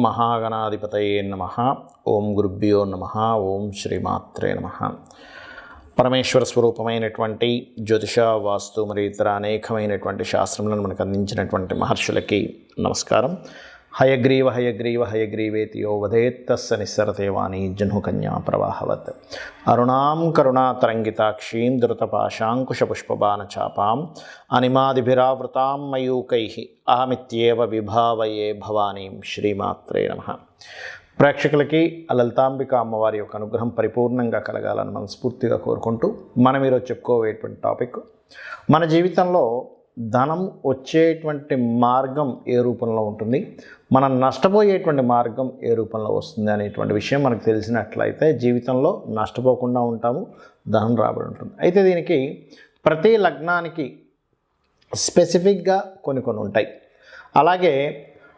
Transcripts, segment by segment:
మహాగణాధిపతయే నమః. ఓం గురుభ్యో నమః. ఓం శ్రీమాత్రే నమః. పరమేశ్వర స్వరూపమైనటువంటి జ్యోతిష, వాస్తు మరియు ఇతర అనేకమైనటువంటి శాస్త్రములను మనకు అందించినటువంటి మహర్షులకి నమస్కారం. హయగ్రీవ హయగ్రీవ హయగ్రీవేతి యో వదేత్తస్స నిస్సరతే వాణి జహ్నుకన్యా ప్రవాహవత్. అరుణాం కరుణాతరంగితాక్షీం ధృతపాశాంకుశపుష్పబాణచాపాం అనిమాదిభిరావృతాం మయూకైః అహమిత్యేవ విభావయే భవానీం. శ్రీమాత్రే నమః. ప్రేక్షకులకి లలితాంబిక అమ్మవారి యొక్క అనుగ్రహం పరిపూర్ణంగా కలగాలని మనస్ఫూర్తిగా కోరుకుంటూ మనం ఈరోజు చెప్పుకోవేటువంటి టాపిక్, మన జీవితంలో ధనం వచ్చేటువంటి మార్గం ఏ రూపంలో ఉంటుంది, మనం నష్టపోయేటువంటి మార్గం ఏ రూపంలో వస్తుంది అనేటువంటి విషయం మనకు తెలిసినట్లయితే జీవితంలో నష్టపోకుండా ఉంటాము, ధనం రాబడి ఉంటుంది. అయితే దీనికి ప్రతి లగ్నానికి స్పెసిఫిక్గా కొన్ని ఉంటాయి. అలాగే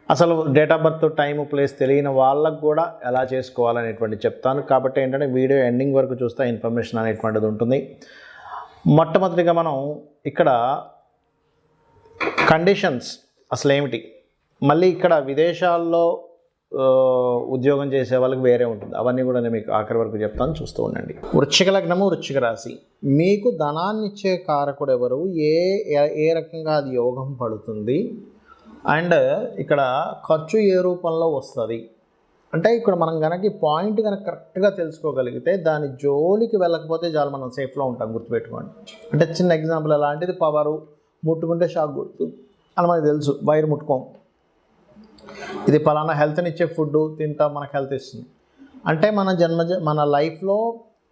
అసలు date of birth, time, place తెలియని వాళ్ళకు కూడా ఎలా చేసుకోవాలనేటువంటి చెప్తాను. కాబట్టి ఏంటంటే వీడియో ఎండింగ్ వరకు చూస్తే ఇన్ఫర్మేషన్ అనేటువంటిది ఉంటుంది. మొట్టమొదటిగా మనం ఇక్కడ కండిషన్స్ అసలు ఏమిటి, మళ్ళీ ఇక్కడ విదేశాల్లో ఉద్యోగం చేసే వాళ్ళకి వేరే ఉంటుంది, అవన్నీ కూడా నేను మీకు ఆఖరి వరకు చెప్తాను, చూస్తూ ఉండండి. వృశ్చిక లగ్నము, వృశ్చిక రాశి. మీకు ధనాన్ని ఇచ్చే కారకుడు ఎవరు, ఏ రకంగా అది యోగం పడుతుంది, అండ్ ఇక్కడ ఖర్చు ఏ రూపంలో వస్తుంది అంటే ఇక్కడ మనం కనుక ఈ పాయింట్ కనుక కరెక్ట్గా తెలుసుకోగలిగితే దాని జోలికి వెళ్ళకపోతే చాలు, మనం సేఫ్లో ఉంటాం. గుర్తుపెట్టుకోండి. అంటే చిన్న ఎగ్జాంపుల్ అలాంటిది, పవరు ముట్టుకుంటే షాక్ కొడుతుంది అని మనకు తెలుసు, వైర్ ముట్టుకోం. ఇది పలానా హెల్త్ని ఇచ్చే ఫుడ్ తింటాం, మనకు హెల్త్ ఇస్తుంది అంటే మన లైఫ్లో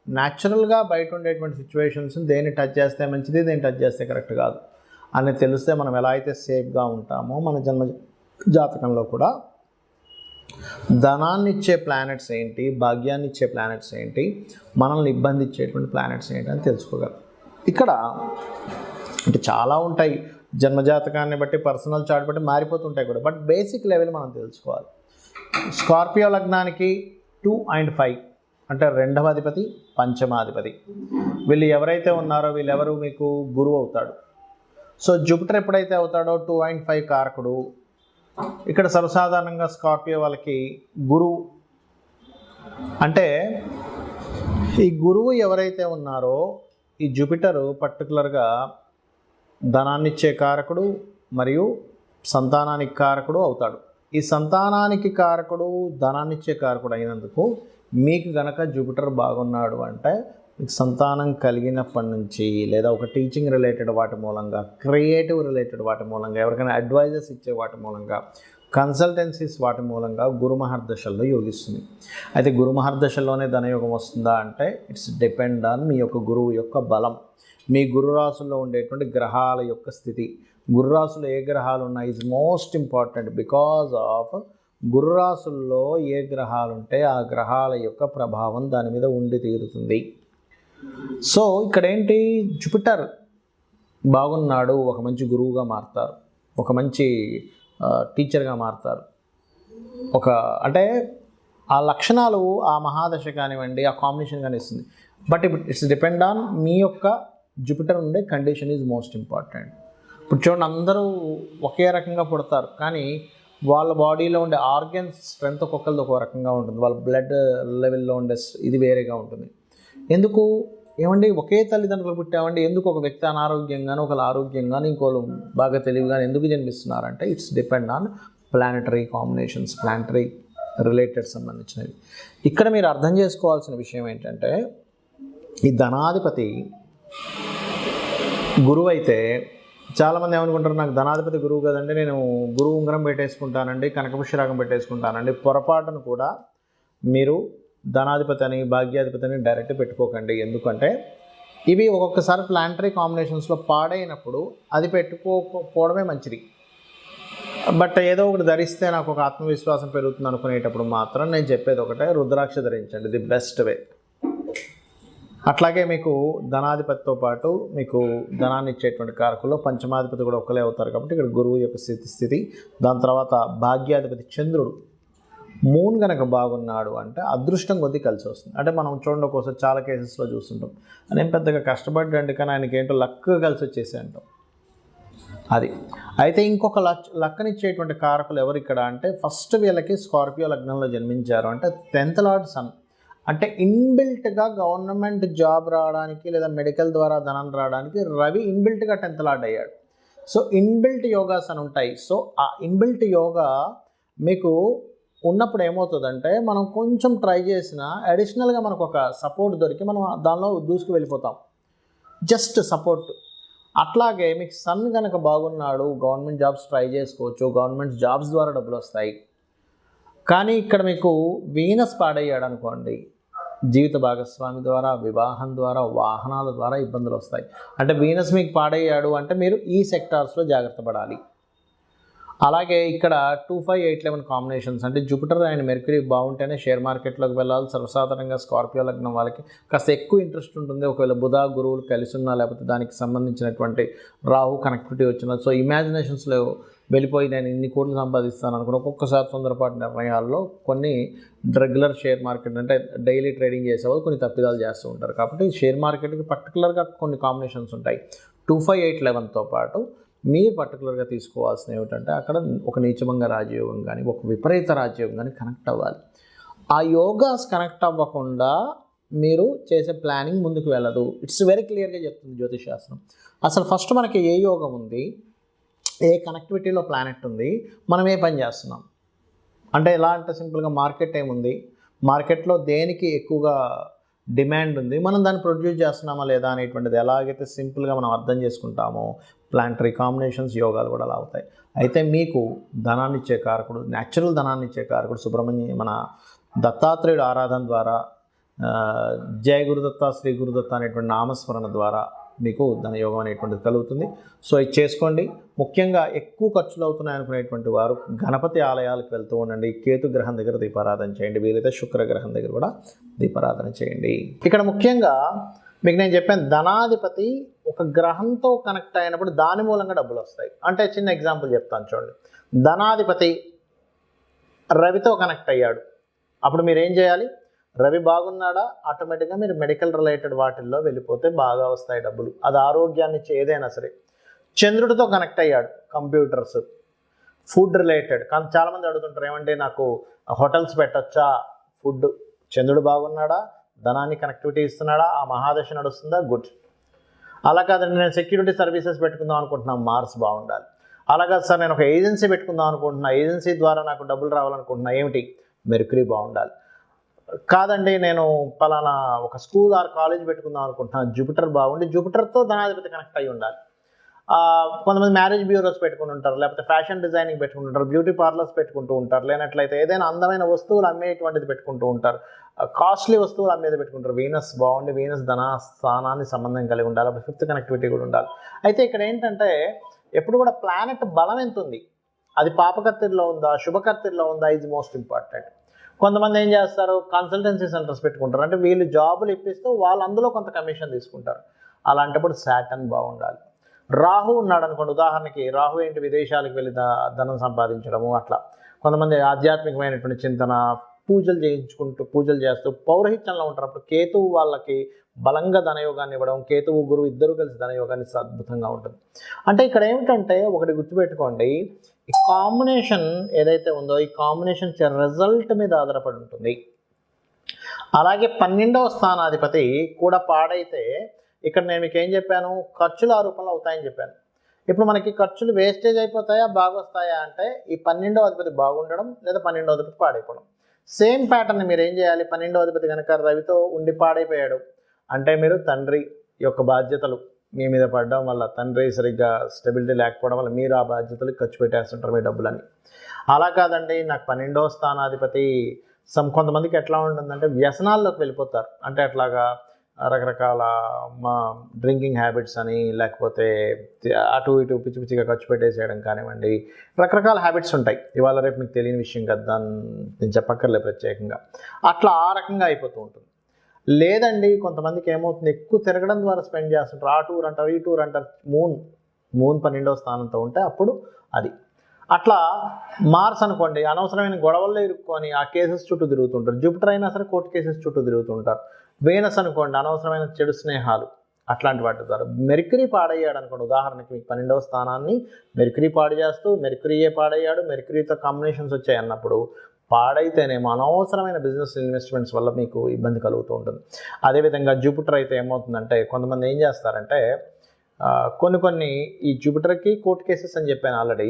న్యాచురల్గా బయట ఉండేటువంటి సిచ్యువేషన్స్ దేన్ని టచ్ చేస్తే మంచిది, దేన్ని టచ్ చేస్తే కరెక్ట్ కాదు అని తెలిస్తే మనం ఎలా అయితే సేఫ్గా ఉంటామో మన జన్మ జాతకంలో కూడా ధనాన్ని ఇచ్చే ప్లానెట్స్ ఏంటి, భాగ్యాన్ని ఇచ్చే ప్లానెట్స్ ఏంటి, మనల్ని ఇబ్బంది ఇచ్చేటువంటి ప్లానెట్స్ ఏంటి అని తెలుసుకోగలం. ఇక్కడ అంటే చాలా ఉంటాయి, జన్మజాతకాన్ని బట్టి, పర్సనల్ చార్ట్ బట్టి మారిపోతుంటాయి కూడా, బట్ బేసిక్ లెవెల్ మనం తెలుసుకోవాలి. స్కార్పియో లగ్నానికి 2 and 5 అంటే రెండవ అధిపతి, పంచమాధిపతి. వీళ్ళు ఎవరైతే ఉన్నారో వీళ్ళెవరు మీకు గురువు అవుతాడు. సో జూపిటర్ ఎప్పుడైతే అవుతాడో 2 and 5 కారకుడు. ఇక్కడ సర్వసాధారణంగా స్కార్పియో వాళ్ళకి గురువు అంటే ఈ గురువు ఎవరైతే ఉన్నారో ఈ జూపిటర్ పర్టికులర్గా ధనాన్నిచ్చే కారకుడు మరియు సంతానానికి కారకుడు అవుతాడు. ఈ సంతానానికి కారకుడు, ధనాన్నిచ్చే కారకుడు అయినందుకు మీకు గనక జూపిటర్ బాగున్నాడు అంటే మీకు సంతానం కలిగినప్పటి నుంచి లేదా ఒక టీచింగ్ రిలేటెడ్ వాటి మూలంగా, క్రియేటివ్ రిలేటెడ్ వాటి మూలంగా, ఎవరికైనా అడ్వైజెస్ ఇచ్చే వాటి మూలంగా, కన్సల్టెన్సీస్ వాటి మూలంగా గురు మహర్దశల్లో యోగిస్తుంది. అయితే గురు మహర్దశల్లోనే ధనయోగం వస్తుందా అంటే ఇట్స్ డిపెండ్ ఆన్ మీ యొక్క గురువు యొక్క బలం, మీ గురు రాశుల్లో ఉండేటువంటి గ్రహాల యొక్క స్థితి. గురు రాశుల్లో ఏ గ్రహాలు ఉన్నాయి is most important. Because of గురు రాశుల్లో ఏ గ్రహాలు ఉంటే ఆ గ్రహాల యొక్క ప్రభావం దాని మీద ఉండి తీరుతుంది. సో ఇక్కడ ఏంటి, జూపిటర్ బాగున్నాడు, ఒక మంచి గురువుగా మారుతారు, ఒక మంచి టీచర్గా మారుతారు. అంటే ఆ లక్షణాలు ఆ మహాదశ కానివ్వండి, ఆ కాంబినేషన్ కానీ ఇస్తుంది. But it's depend on me యొక్క జూపిటర్ ఉండే కండిషన్ ఈజ్ మోస్ట్ ఇంపార్టెంట్. ఇప్పుడు చూడండి, అందరూ ఒకే రకంగా పుడతారు, కానీ వాళ్ళ బాడీలో ఉండే ఆర్గన్స్ స్ట్రెంత్ ఒక్కొక్కరిది ఒక్కో రకంగా ఉంటుంది, వాళ్ళ బ్లడ్ లెవెల్లో ఉండే ఇది వేరేగా ఉంటుంది. ఎందుకు ఏమండి, ఒకే తల్లిదండ్రులు పుట్టామండి, ఎందుకు ఒక వ్యక్తి అనారోగ్యంగాను, ఒకరు ఆరోగ్యంగాను, ఇంకోళ్ళు బాగా తెలివిగాను ఎందుకు జన్మిస్తున్నారంటే it's depend on planetary combinations, planetary related సంబంధించినవి. ఇక్కడ మీరు అర్థం చేసుకోవాల్సిన విషయం ఏంటంటే ఈ ధనాధిపతి గురువు అయితే చాలామంది ఏమనుకుంటారు, నాకు ధనాధిపతి గురువు కదండి, నేను గురువు ఉంగరం పెట్టేసుకుంటానండి, కనకపుష్యరాగం పెట్టేసుకుంటానండి. పొరపాటును కూడా మీరు ధనాధిపతి అని, భాగ్యాధిపతి అని డైరెక్ట్ పెట్టుకోకండి. ఎందుకంటే ఇవి ఒక్కొక్కసారి ప్లానటరీ కాంబినేషన్స్లో పాడైనప్పుడు అది పెట్టుకోకపోవడమే మంచిది. బట్ ఏదో ఒకటి ధరిస్తే నాకు ఒక ఆత్మవిశ్వాసం పెరుగుతుంది అనుకునేటప్పుడు మాత్రం నేను చెప్పేది ఒకటే, రుద్రాక్ష ధరించండి, ది బెస్ట్ వే. అట్లాగే మీకు ధనాధిపతితో పాటు మీకు ధనాన్ని ఇచ్చేటువంటి కారకుల్లో పంచమాధిపతి కూడా ఒకలే అవుతారు. కాబట్టి ఇక్కడ గురువు యొక్క స్థితి, దాని తర్వాత భాగ్యాధిపతి చంద్రుడు, మూన్ కనుక బాగున్నాడు అంటే అదృష్టం కొద్దీ కలిసి వస్తుంది. అంటే మనం చూడండి, ఒక్కోసారి చాలా కేసెస్లో చూస్తుంటాం, నేను పెద్దగా కష్టపడ్డండి కానీ ఆయనకి ఏంటో లక్ కలిసి వచ్చేసి అంటాం. అది. అయితే ఇంకొక లక్కనిచ్చేటువంటి కారకులు ఎవరు ఇక్కడ అంటే ఫస్ట్ వీళ్ళకి స్కార్పియో లగ్నంలో జన్మించారు అంటే 10th లార్డ్ సన్. అంటే ఇన్బిల్ట్గా గవర్నమెంట్ జాబ్ రావడానికి లేదా మెడికల్ ద్వారా ధనం రావడానికి రవి ఇన్బిల్ట్గా 10th లార్డ్ అయ్యాడు. సో ఇన్బిల్ట్ యోగాస్ అని ఉంటాయి. సో ఆ ఇన్బిల్ట్ యోగా మీకు ఉన్నప్పుడు ఏమవుతుందంటే మనం కొంచెం ట్రై చేసినా అడిషనల్గా మనకు ఒక సపోర్ట్ దొరికి మనం దానిలో దూసుకు వెళ్ళిపోతాం, జస్ట్ సపోర్ట్. అట్లాగే మీకు సన్ కనుక బాగున్నాడు, గవర్నమెంట్ జాబ్స్ ట్రై చేసుకోవచ్చు, గవర్నమెంట్ జాబ్స్ ద్వారా డబ్బులు వస్తాయి. కానీ ఇక్కడ మీకు వీనస్ పాడయ్యాడు అనుకోండి, జీవిత భాగస్వామి ద్వారా, వివాహం ద్వారా, వాహనాల ద్వారా ఇబ్బందులు వస్తాయి. అంటే వీనస్ మీకు పాడయ్యాడు అంటే మీరు ఈ సెక్టార్స్లో జాగ్రత్త పడాలి. అలాగే ఇక్కడ 2, 5, 8, 11 కాంబినేషన్స్ అంటే జూపిటర్ అండ్ మెర్క్యూరీ బాగుంటేనే షేర్ మార్కెట్లోకి వెళ్ళాలి. సర్వసాధారణంగా స్కార్పియో లగ్నం వాళ్ళకి కాస్త ఎక్కువ ఇంట్రెస్ట్ ఉంటుంది. ఒకవేళ బుధ గురువులు కలిసి ఉన్నా, లేకపోతే దానికి సంబంధించినటువంటి రాహు కనెక్టివిటీ వచ్చినా, సో ఇమాజినేషన్స్లో వెళ్ళిపోయి నేను ఇన్ని కోట్లు సంపాదిస్తాను అనుకుని ఒక్కొక్కసారి తొందరపాటు నిర్ణయాల్లో కొన్ని రెగ్యులర్ షేర్ మార్కెట్ అంటే డైలీ ట్రేడింగ్ చేసేవాళ్ళు కొన్ని తప్పిదాలు చేస్తూ ఉంటారు. కాబట్టి షేర్ మార్కెట్కి పర్టికులర్గా కొన్ని కాంబినేషన్స్ ఉంటాయి. 2, 5, 8, 11తో పాటు మీరు పర్టికులర్గా తీసుకోవాల్సిన ఏమిటంటే అక్కడ ఒక నీచభంగ రాజయోగం కానీ ఒక విపరీత రాజయోగం కానీ కనెక్ట్ అవ్వాలి. ఆ యోగాస్ కనెక్ట్ అవ్వకుండా మీరు చేసే ప్లానింగ్ ముందుకు వెళ్ళదు. ఇట్స్ వెరీ క్లియర్గా చెప్తుంది జ్యోతిష్ శాస్త్రం. అసలు ఫస్ట్ మనకి ఏ యోగం ఉంది, ఏ కనెక్టివిటీలో ప్లానెట్ ఉంది, మనం ఏ పని చేస్తున్నాం అంటే ఎలా అంటే సింపుల్గా మార్కెట్ ఏముంది, మార్కెట్లో దేనికి ఎక్కువగా డిమాండ్ ఉంది, మనం దాన్ని ప్రొడ్యూస్ చేస్తున్నామా లేదా అనేటువంటిది ఎలాగైతే సింపుల్గా మనం అర్థం చేసుకుంటామో ప్లానటరీ కాంబినేషన్స్ యోగాలు కూడా అలా అవుతాయి. అయితే మీకు ధనాన్ని ఇచ్చే కారకుడు, న్యాచురల్ ధనాన్ని ఇచ్చే కారకుడు సుబ్రహ్మణ్య మన దత్తాత్రేయుడు ఆరాధన ద్వారా, జయ గురుదత్త, శ్రీ గురుదత్త అనేటువంటి నామస్మరణ ద్వారా మీకు ధనయోగం అనేటువంటిది కలుగుతుంది. సో ఇది చేసుకోండి. ముఖ్యంగా ఎక్కువ ఖర్చులు అవుతున్నాయి అనుకునేటువంటి వారు గణపతి ఆలయాలకు వెళ్తూ ఉండండి. కేతు గ్రహం దగ్గర దీపారాధన చేయండి, వీలైతే శుక్రగ్రహం దగ్గర కూడా దీపారాధన చేయండి. ఇక్కడ ముఖ్యంగా మీకు నేను చెప్పాను, ధనాధిపతి ఒక గ్రహంతో కనెక్ట్ అయినప్పుడు దాని మూలంగా డబ్బులు వస్తాయి. అంటే చిన్న ఎగ్జాంపుల్ చెప్తాను చూడండి. ధనాధిపతి రవితో కనెక్ట్ అయ్యాడు, అప్పుడు మీరు ఏం చేయాలి? రవి బాగున్నాడా, ఆటోమేటిక్గా మీరు మెడికల్ రిలేటెడ్ వాటిల్లో వెళ్ళిపోతే బాగా వస్తాయి డబ్బులు. అది ఆరోగ్యాన్ని ఇచ్చే ఏదైనా సరే. చంద్రుడితో కనెక్ట్ అయ్యాడు, కంప్యూటర్స్, ఫుడ్ రిలేటెడ్. కానీ చాలామంది అడుగుతుంటారు ఏమంటే నాకు హోటల్స్ పెట్టచ్చా, ఫుడ్. చంద్రుడు బాగున్నాడా, ధనాన్ని కనెక్టివిటీ ఇస్తున్నాడా, ఆ మహాదశ నడుస్తుందా, గుడ్. అలా కాదండి నేను సెక్యూరిటీ సర్వీసెస్ పెట్టుకుందాం అనుకుంటున్నాను, మార్స్ బాగుండాలి. అలా కాదు సార్ నేను ఒక ఏజెన్సీ పెట్టుకుందాం అనుకుంటున్నా, ఏజెన్సీ ద్వారా నాకు డబ్బులు రావాలనుకుంటున్నా, ఏమిటి? మెర్క్యూరీ బాగుండాలి. కాదండి నేను పలానా ఒక స్కూల్ ఆర్ కాలేజ్ పెట్టుకుందాం అనుకుంటున్నాను, జూపిటర్ బాగుండి జూపిటర్తో ధనాధిపతి కనెక్ట్ అయ్యి ఉండాలి. కొంతమంది మ్యారేజ్ బ్యూరోస్ పెట్టుకుని ఉంటారు, లేకపోతే ఫ్యాషన్ డిజైనింగ్ పెట్టుకుంటుంటారు, బ్యూటీ పార్లర్స్ పెట్టుకుంటూ ఉంటారు, లేనట్లయితే ఏదైనా అందమైన వస్తువులు అమ్మేటువంటిది పెట్టుకుంటూ ఉంటారు, కాస్ట్లీ వస్తువులు అమ్మేది పెట్టుకుంటారు. వీనస్ బాగుండి వీనస్ ధన స్థానాన్ని సంబంధం కలిగి ఉండాలి, అప్పుడు 5th కనెక్టివిటీ కూడా ఉండాలి. అయితే ఇక్కడ ఏంటంటే ఎప్పుడు కూడా ప్లానెట్ బలం ఎంత ఉంది, అది పాపకర్తెల్లో ఉందా శుభకర్తెల్లో ఉందా, ఈజ్ మోస్ట్ ఇంపార్టెంట్. కొంతమంది ఏం చేస్తారు, కన్సల్టెన్సీ సెంటర్స్ పెట్టుకుంటారు, అంటే వీళ్ళు జాబులు ఇప్పిస్తూ వాళ్ళు అందులో కొంత కమిషన్ తీసుకుంటారు. అలాంటప్పుడు సాటర్న్ బాగుండాలి. రాహు ఉన్నాడు అనుకోండి, ఉదాహరణకి రాహు ఏంటి, విదేశాలకు వెళ్ళి ధనం సంపాదించడము, అట్లా. కొంతమంది ఆధ్యాత్మికమైనటువంటి చింతన, పూజలు చేస్తూ పౌరహిత్యంలో ఉంటారు. అప్పుడు కేతువు వాళ్ళకి బలంగా ధనయోగాన్ని ఇవ్వడం, కేతువు గురువు ఇద్దరు కలిసి ధనయోగాన్ని అద్భుతంగా ఉంటుంది. అంటే ఇక్కడ ఏమిటంటే ఒకటి గుర్తుపెట్టుకోండి, ఈ కాంబినేషన్ ఏదైతే ఉందో ఈ కాంబినేషన్ రిజల్ట్ మీద ఆధారపడి ఉంటుంది. అలాగే 12వ స్థానాధిపతి కూడా పాడైతే ఇక్కడ నేను మీకు ఏం చెప్పాను, ఖర్చులు ఆ రూపంలో అవుతాయని చెప్పాను. ఇప్పుడు మనకి ఖర్చులు వేస్టేజ్ అయిపోతాయా బాగా వస్తాయా అంటే ఈ 12వ అధిపతి బాగుండడం లేదా 12వ అధిపతి పాడైపోవడం. సేమ్ ప్యాటర్న్ మీరు ఏం చేయాలి, 12వ అధిపతి కనుక రవితో ఉండి పాడైపోయాడు అంటే మీరు తండ్రి యొక్క బాధ్యతలు మీ మీద పడడం వల్ల, తండ్రి సరిగ్గా స్టెబిలిటీ లేకపోవడం వల్ల మీరు ఆ బాధ్యతలు ఖర్చు పెట్టేస్తుంటారు మీ డబ్బులని. అలా కాదండి నాకు 12వ స్థానాధిపతి కొంతమందికి ఎట్లా ఉంటుందంటే వ్యసనాల్లోకి వెళ్ళిపోతారు. అంటే అట్లాగా రకరకాల డ్రింకింగ్ హ్యాబిట్స్ అని, లేకపోతే అటు ఇటు పిచ్చి పిచ్చిగా ఖర్చు పెట్టేసేయడం కానివ్వండి, రకరకాల హ్యాబిట్స్ ఉంటాయి. ఇవాళ రేపు మీకు తెలియని విషయం కదా, నేను చెప్పక్కర్లేదు ప్రత్యేకంగా. అట్లా ఆ రకంగా అయిపోతూ ఉంటుంది. లేదండి కొంతమందికి ఏమవుతుంది, ఎక్కువ తిరగడం ద్వారా స్పెండ్ చేస్తుంటారు, ఆ టూర్ అంటారు ఈ టూర్ అంటారు. మూన్ 12వ స్థానంతో ఉంటే అప్పుడు అది అట్లా. మార్స్ అనుకోండి అనవసరమైన గొడవల్లో ఇరుక్కొని ఆ కేసెస్ చుట్టూ తిరుగుతుంటారు. జూపిటర్ అయినా సరే కోర్టు కేసెస్ చుట్టూ తిరుగుతుంటారు. వీనస్ అనుకోండి అనవసరమైన చెడు స్నేహాలు, అట్లాంటి వాటి ద్వారా. మెర్క్యూరీ పాడయ్యాడు అనుకోండి, ఉదాహరణకి మీకు 12వ స్థానాన్ని మెర్క్యూరీ పాడు చేస్తూ మెర్క్యూరీయే పాడయ్యాడు, మెర్క్యూరీతో కాంబినేషన్స్ వచ్చాయి అన్నప్పుడు పాడైతేనేమో అనవసరమైన బిజినెస్ ఇన్వెస్ట్మెంట్స్ వల్ల మీకు ఇబ్బంది కలుగుతూ ఉంటుంది. అదేవిధంగా జూపిటర్ అయితే ఏమవుతుందంటే కొంతమంది ఏం చేస్తారంటే కొన్ని ఈ జూపిటర్కి కోర్టు కేసెస్ అని చెప్పాను ఆల్రెడీ,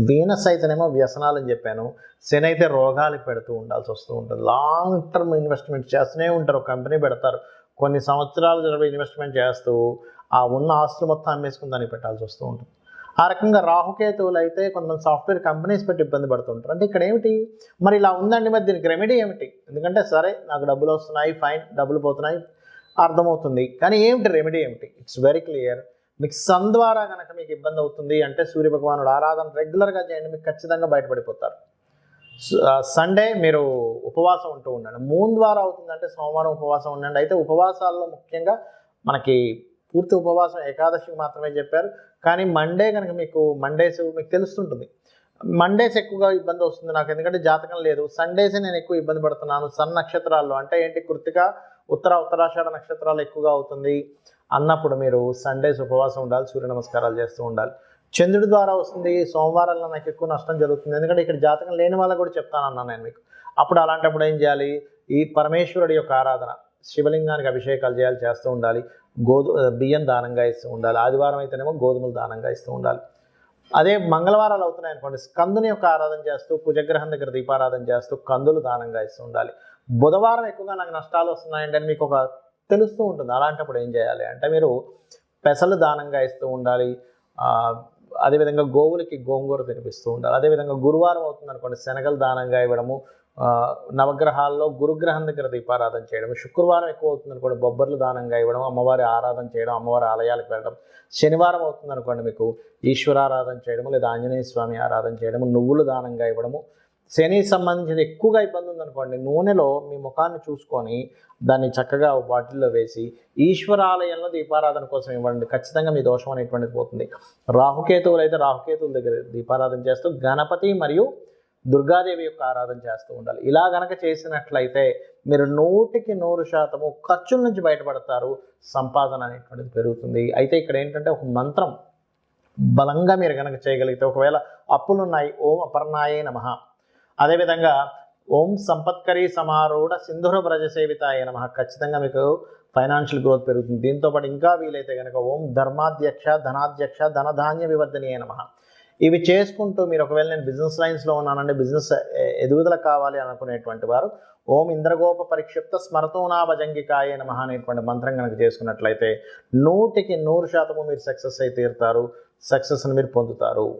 వీనస్ అయితేనేమో వ్యసనాలు అని చెప్పాను, శని అయితే రోగాలకు పెడుతూ ఉండాల్సి వస్తూ ఉంటుంది. లాంగ్ టర్మ్ ఇన్వెస్ట్మెంట్ చేస్తూనే ఉంటారు, కంపెనీ పెడతారు, కొన్ని సంవత్సరాలు జరిపి ఇన్వెస్ట్మెంట్ చేస్తూ ఆ ఉన్న ఆస్తులు మొత్తం అమ్మేసుకుని దానికి పెట్టాల్సి వస్తూ ఉంటుంది. ఆ రకంగా రాహుకేతువులు అయితే కొంతమంది సాఫ్ట్వేర్ కంపెనీస్ పెట్టి ఇబ్బంది పడుతుంటారు. అంటే ఇక్కడ ఏమిటి మరి ఇలా ఉందండి, మరి దీనికి రెమెడీ ఏమిటి? ఎందుకంటే సరే నాకు డబ్బులు వస్తున్నాయి, ఫైన్, డబ్బులు పోతున్నాయి అర్థమవుతుంది, కానీ ఏమిటి రెమెడీ ఏమిటి? It's very clear. మీకు సన్ ద్వారా కనుక మీకు ఇబ్బంది అవుతుంది అంటే సూర్యభగవానుడు ఆరాధన రెగ్యులర్గా చేయండి, మీకు ఖచ్చితంగా బయటపడిపోతారు. సండే మీరు ఉపవాసం ఉంటూ ఉండండి. మూన్ ద్వారా అవుతుందంటే సోమవారం ఉపవాసం ఉండండి. అయితే ఉపవాసాల్లో ముఖ్యంగా మనకి పూర్తి ఉపవాసం ఏకాదశికి మాత్రమే చెప్పారు, కానీ మండే కనుక మీకు మండేస్ మీకు తెలుస్తుంటుంది, మండేస్ ఎక్కువగా ఇబ్బంది వస్తుంది నాకు, ఎందుకంటే జాతకం లేదు. సండేసే నేను ఎక్కువ ఇబ్బంది పడుతున్నాను. సన్ నక్షత్రాల్లో అంటే ఏంటి, కృత్తిక, ఉత్తరాషాఢ నక్షత్రాలు ఎక్కువగా అవుతుంది అన్నప్పుడు మీరు సండేస్ ఉపవాసం ఉండాలి, సూర్య నమస్కారాలు చేస్తూ ఉండాలి. చంద్రుడి ద్వారా వస్తుంది, సోమవారాల్లో నాకు ఎక్కువ నష్టం జరుగుతుంది, ఎందుకంటే ఇక్కడ జాతకం లేని వాళ్ళకు కూడా చెప్తానన్నాను నేను మీకు. అప్పుడు అలాంటప్పుడు ఏం చేయాలి, ఈ పరమేశ్వరుడి యొక్క ఆరాధన, శివలింగానికి అభిషేకాలు చేయాలి, చేస్తూ ఉండాలి, బియ్యం దానంగా ఇస్తూ ఉండాలి, ఆదివారం అయితేనేమో గోధుమలు దానంగా ఇస్తూ ఉండాలి. అదే మంగళవారాలు అవుతున్నాయి అనుకోండి, స్కందుని యొక్క ఆరాధన చేస్తూ కుజగ్రహం దగ్గర దీపారాధన చేస్తూ కందులు దానంగా ఇస్తూ ఉండాలి. బుధవారం ఎక్కువగా నాకు నష్టాలు వస్తున్నాయంటే అని మీకు ఒక తెలుస్తూ ఉంటుంది, అలాంటప్పుడు ఏం చేయాలి అంటే మీరు పెసలు దానంగా ఇస్తూ ఉండాలి. అదేవిధంగా గోవులకి గోంగూర తినిపిస్తూ ఉండాలి. అదేవిధంగా గురువారం అవుతుంది అనుకోండి, శనగలు దానంగా ఇవ్వడము, నవగ్రహాల్లో గురుగ్రహం దగ్గర దీపారాధన చేయడం. శుక్రవారం ఎక్కువ అవుతుంది అనుకోండి, బొబ్బర్లు దానంగా ఇవ్వడం, అమ్మవారి ఆరాధన చేయడం, అమ్మవారి ఆలయాలకు వెళ్ళడం. శనివారం అవుతుంది అనుకోండి మీకు ఈశ్వరారాధన చేయడము లేదా ఆంజనేయ స్వామి ఆరాధన చేయడము, నువ్వులు దానంగా ఇవ్వడము. శనికి సంబంధించిన ఎక్కువగా ఇబ్బంది ఉందనుకోండి, నూనెలో మీ ముఖాన్ని చూసుకొని దాన్ని చక్కగా బాటిల్లో వేసి ఈశ్వరాలయంలో దీపారాధన కోసం ఇవ్వండి, ఖచ్చితంగా మీ దోషం అనేటువంటిది పోతుంది. రాహుకేతువులు అయితే రాహుకేతువుల దగ్గర దీపారాధన చేస్తూ గణపతి మరియు దుర్గాదేవి యొక్క ఆరాధన చేస్తూ ఉండాలి. ఇలా గనక చేసినట్లయితే మీరు 100% ఖర్చుల నుంచి బయటపడతారు, సంపాదన అనేటువంటిది పెరుగుతుంది. అయితే ఇక్కడ ఏంటంటే ఒక మంత్రం బలంగా మీరు కనుక చేయగలిగితే, ఒకవేళ అప్పులున్నాయి, ఓం అపర్ణాయే నమః, అదేవిధంగా ఓం సంపత్కరీ సమారూఢ సింధుర బ్రజ సేవితాయ నమః, ఖచ్చితంగా మీకు ఫైనాన్షియల్ గ్రోత్ పెరుగుతుంది. దీంతోపాటు ఇంకా వీలైతే కనుక ఓం ధర్మాధ్యక్ష ధనాధ్యక్ష ధనధాన్య వివర్ధనీయ నమః, ఇవి చేసుకుంటూ మీరు ఒకవేళ నేను బిజినెస్ లైన్స్లో ఉన్నానంటే బిజినెస్ ఎదుగుదల కావాలి అనుకునేటువంటి వారు ఓం ఇంద్రగోప పరిక్షిప్త స్మరతోనా భజంగికాయ నమః అనేటువంటి మంత్రం కనుక చేసుకున్నట్లయితే 100% మీరు సక్సెస్ అయి తీరుతారు, సక్సెస్ని మీరు పొందుతారు.